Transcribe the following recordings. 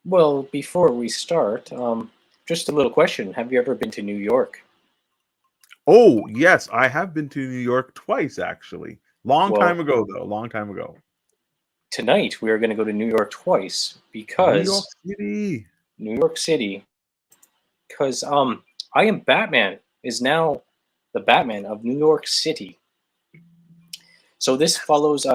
Well, before we start, just a little question. Have you ever been to New York? Oh, yes, I have been to New York twice, actually. Long time Well, ago, though. Long time ago. tonight we are going to go to New York twice New York because City. New York City, because I am Batman is now the Batman of New York City. So this follows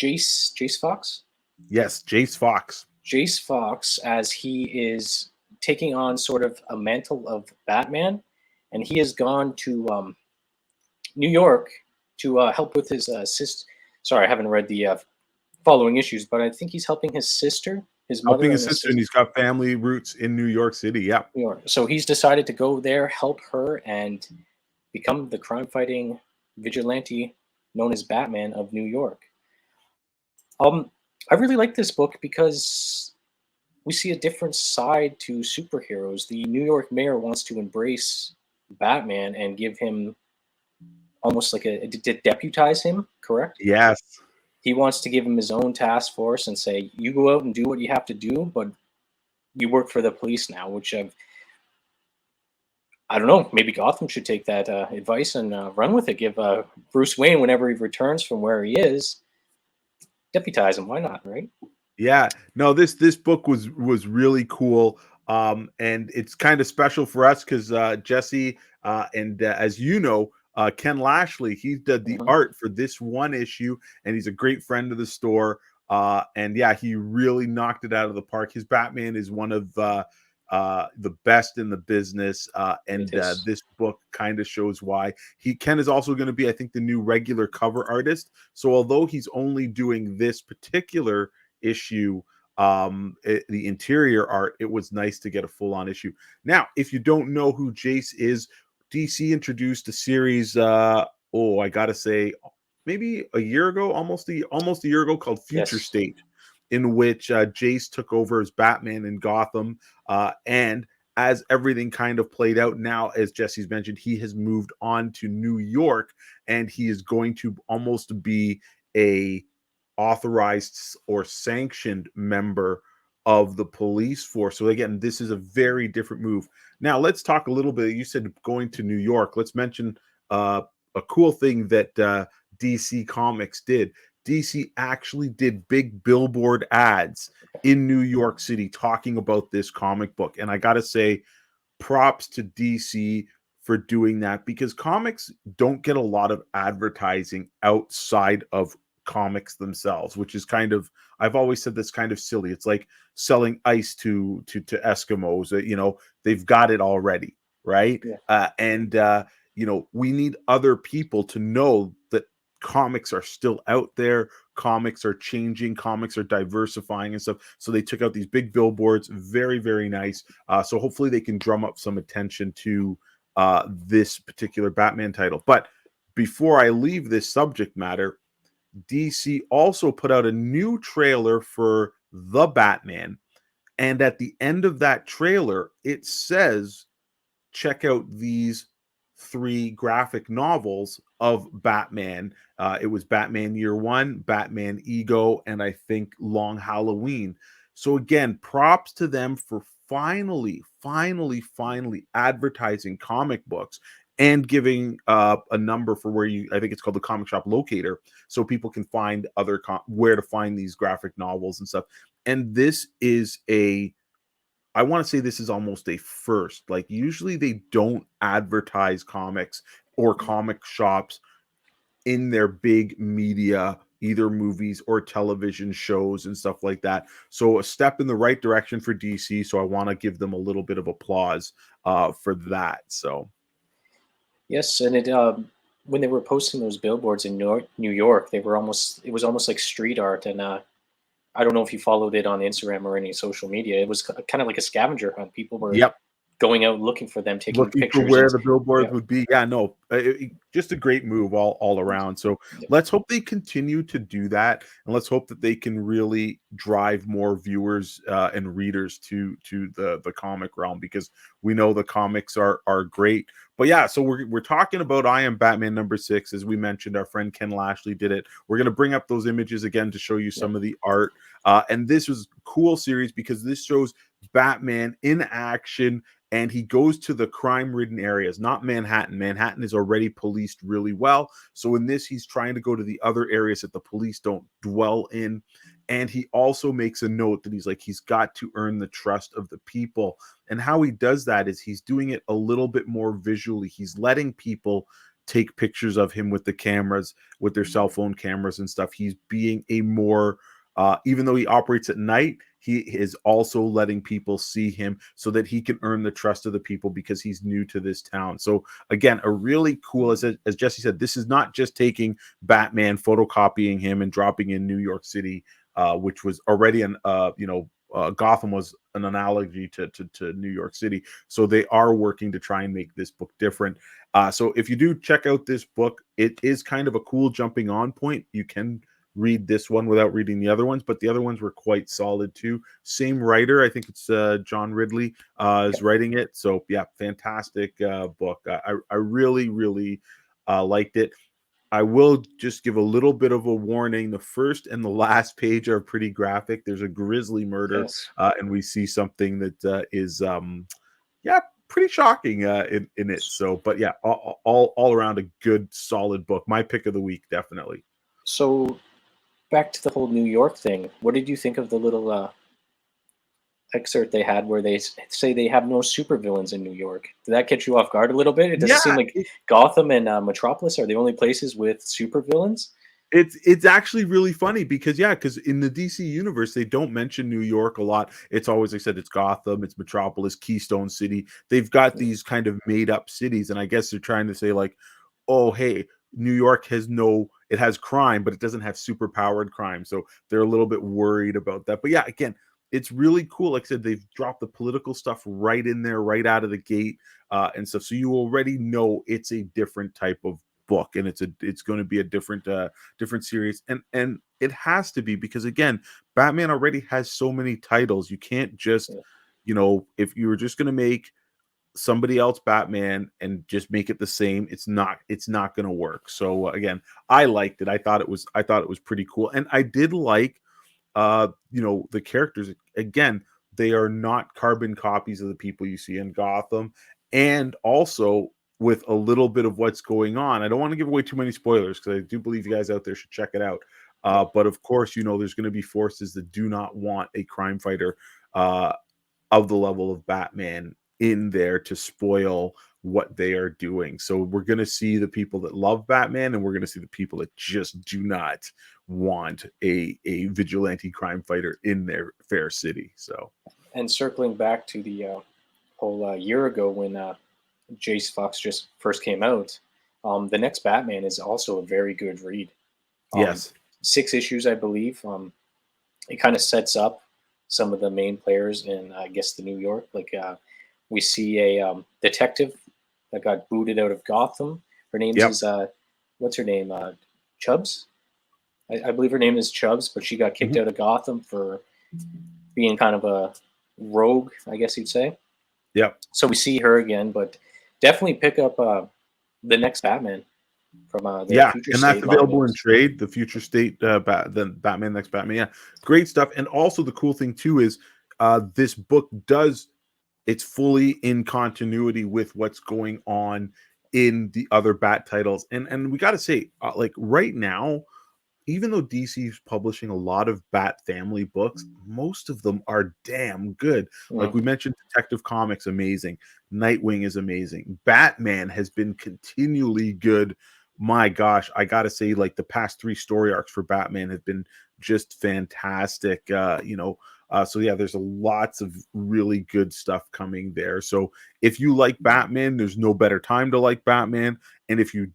Jace Fox, Yes, Jace Fox. Jace Fox as he is taking on sort of a mantle of Batman, and he has gone to New York to help with his sister. Sorry, I haven't read the following issues, but I think he's helping his sister, his Helping mother, his and his sister, and sister. he's got family roots in New York City. Yeah. New York. So he's decided to go there, help her, and become the crime-fighting vigilante known as Batman of New York. Um, I really like this book because we see a different side to superheroes. The New York mayor wants to embrace Batman and give him almost like deputize him. Correct? Yes. He wants to give him his own task force and say, "You go out and do what you have to do, but you work for the police now." Which I don't know. Maybe Gotham should take that advice and run with it. Give Bruce Wayne, whenever he returns from where he is, deputize him. Why not? Right? Yeah. No, this book was really cool. And it's kind of special for us because Jesse and as you know, Ken Lashley, he did the Hmm. art for this one issue, and he's a great friend of the store. And yeah, he really knocked it out of the park. His Batman is one of the best in the business, It and is. this book kind of shows why. Ken is also going to be, I think, the new regular cover artist. So although he's only doing this particular issue, the interior art, it was nice to get a full-on issue. Now, if you don't know who Jace is, DC introduced a series, I gotta say, maybe a year ago, almost a year ago, called Future Yes. State, in which Jace took over as Batman in Gotham, and as everything kind of played out now, as Jesse's mentioned, he has moved on to New York, and he is going to almost be a authorized or sanctioned member of the police force. So again, this is a very different move. Now let's talk a little bit. You said going to New York. Let's mention a cool thing that DC Comics did. DC actually did big billboard ads in New York City talking about this comic book. And I got to say, props to DC for doing that, because comics don't get a lot of advertising outside of comics themselves, which is kind of, I've always said, that's kind of silly. It's like selling ice to Eskimos. They've got it already, right? Yeah. And we need other people to know that comics are still out there. Comics are changing, comics are diversifying and stuff. So they took out these big billboards, very, very nice. So hopefully they can drum up some attention to this particular Batman title. But before I leave this subject matter, DC also put out a new trailer for The Batman. And at the end of that trailer, it says, check out these 3 graphic novels of Batman. It was Batman Year One, Batman Ego, and I think Long Halloween. So again, props to them for finally advertising comic books and giving a number for where I think it's called the comic shop locator, so people can find where to find these graphic novels and stuff. And this is I want to say this is almost a first. Like, usually they don't advertise comics or comic shops in their big media, either movies or television shows and stuff like that. So a step in the right direction for DC. So I want to give them a little bit of applause for that. So Yes, and it when they were posting those billboards in New York, it was almost like street art, and I don't know if you followed it on Instagram or any social media. It was kind of like a scavenger hunt. People were yep, going out looking for them, taking looking for pictures, where and the billboards yeah, would be. Yeah, no, just a great move all around. So yeah, let's hope they continue to do that, and let's hope that they can really drive more viewers and readers to the comic realm, because we know the comics are great. But yeah, so we're talking about I Am Batman #6. As we mentioned, our friend Ken Lashley did it. We're going to bring up those images again to show you yeah. some of the art. And this was cool series because this shows Batman in action, and he goes to the crime-ridden areas, not Manhattan. Manhattan is already policed really well. So in this, he's trying to go to the other areas that the police don't dwell in. And he also makes a note that he's got to earn the trust of the people. And how he does that is he's doing it a little bit more visually. He's letting people take pictures of him with the cameras, with their cell phone cameras and stuff. He's being a more, even though he operates at night, he is also letting people see him so that he can earn the trust of the people because he's new to this town. So again, a really cool, as Jesse said, this is not just taking Batman, photocopying him and dropping in New York City, which was already Gotham was an analogy to New York City. So they are working to try and make this book different. So if you do check out this book, it is kind of a cool jumping on point. You can read this one without reading the other ones, but the other ones were quite solid too. Same writer, I think it's John Ridley is writing it. So yeah, fantastic book. I really, really liked it. I will just give a little bit of a warning. The first and the last page are pretty graphic. There's a grisly murder, and we see something that is pretty shocking in it. So, but yeah, all around a good, solid book. My pick of the week, definitely. So back to the whole New York thing. What did you think of the little excerpt they had where they say they have no supervillains in New York? Did that catch you off guard a little bit? It doesn't seem like Gotham and Metropolis are the only places with supervillains. It's actually really funny because in the DC universe they don't mention New York a lot. It's always, like I said, it's Gotham, it's Metropolis, Keystone City. They've got these kind of made up cities, and I guess they're trying to say like, oh hey, New York it has crime, but it doesn't have super powered crime. So they're a little bit worried about that. But yeah, again, it's really cool. Like I said, they've dropped the political stuff right in there, right out of the gate, and stuff. So you already know it's a different type of book, and it's going to be a different series, and it has to be because again, Batman already has so many titles. You can't just, if you were just going to make somebody else Batman and just make it the same, it's not going to work. So again, I liked it. I thought it was pretty cool, and I did like the characters. Again, they are not carbon copies of the people you see in Gotham, and also with a little bit of what's going on. I don't want to give away too many spoilers because I do believe you guys out there should check it out. But of course, there's going to be forces that do not want a crime fighter of the level of Batman in there to spoil what they are doing. So we're going to see the people that love Batman, and we're going to see the people that just do not want a vigilante crime fighter in their fair city. So, and circling back to the whole year ago when Jace Fox just first came out, the next Batman is also a very good read. Yes, 6 issues, I believe. It kind of sets up some of the main players in, I guess, the New York. Like we see a detective that got booted out of Gotham. Her name is what's her name? Chubbs. I believe her name is Chubbs, but she got kicked out of Gotham for being kind of a rogue, I guess you'd say. Yep. So we see her again, but definitely pick up the next Batman from the Future and State that's available line. in trade. The Future State, the Batman, next Batman. Yeah, great stuff. And also the cool thing too is this book it's fully in continuity with what's going on in the other Bat titles. And we got to say, like right now, even though DC is publishing a lot of Bat family books, most of them are damn good. Like we mentioned, Detective Comics, amazing. Nightwing is amazing. Batman has been continually good. My gosh, I gotta say, like the past 3 story arcs for Batman have been just fantastic. So yeah, there's lots of really good stuff coming there. So if you like Batman, there's no better time to like Batman. And if you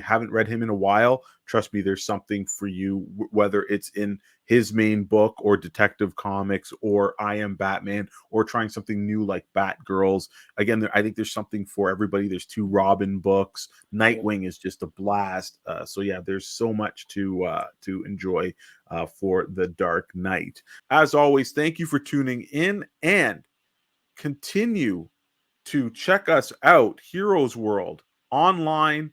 haven't read him in a while, trust me, there's something for you, whether it's in his main book or Detective Comics or I Am Batman or trying something new like Batgirls. Again, I think there's something for everybody. There's 2 Robin books. Nightwing is just a blast. So yeah, there's so much to enjoy for the Dark Knight. As always, thank you for tuning in and continue to check us out. Heroes World online.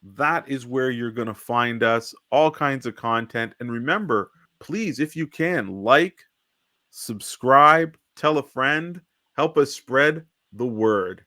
That is where you're going to find us. All kinds of content. And remember, please, if you can, like, subscribe, tell a friend, help us spread the word.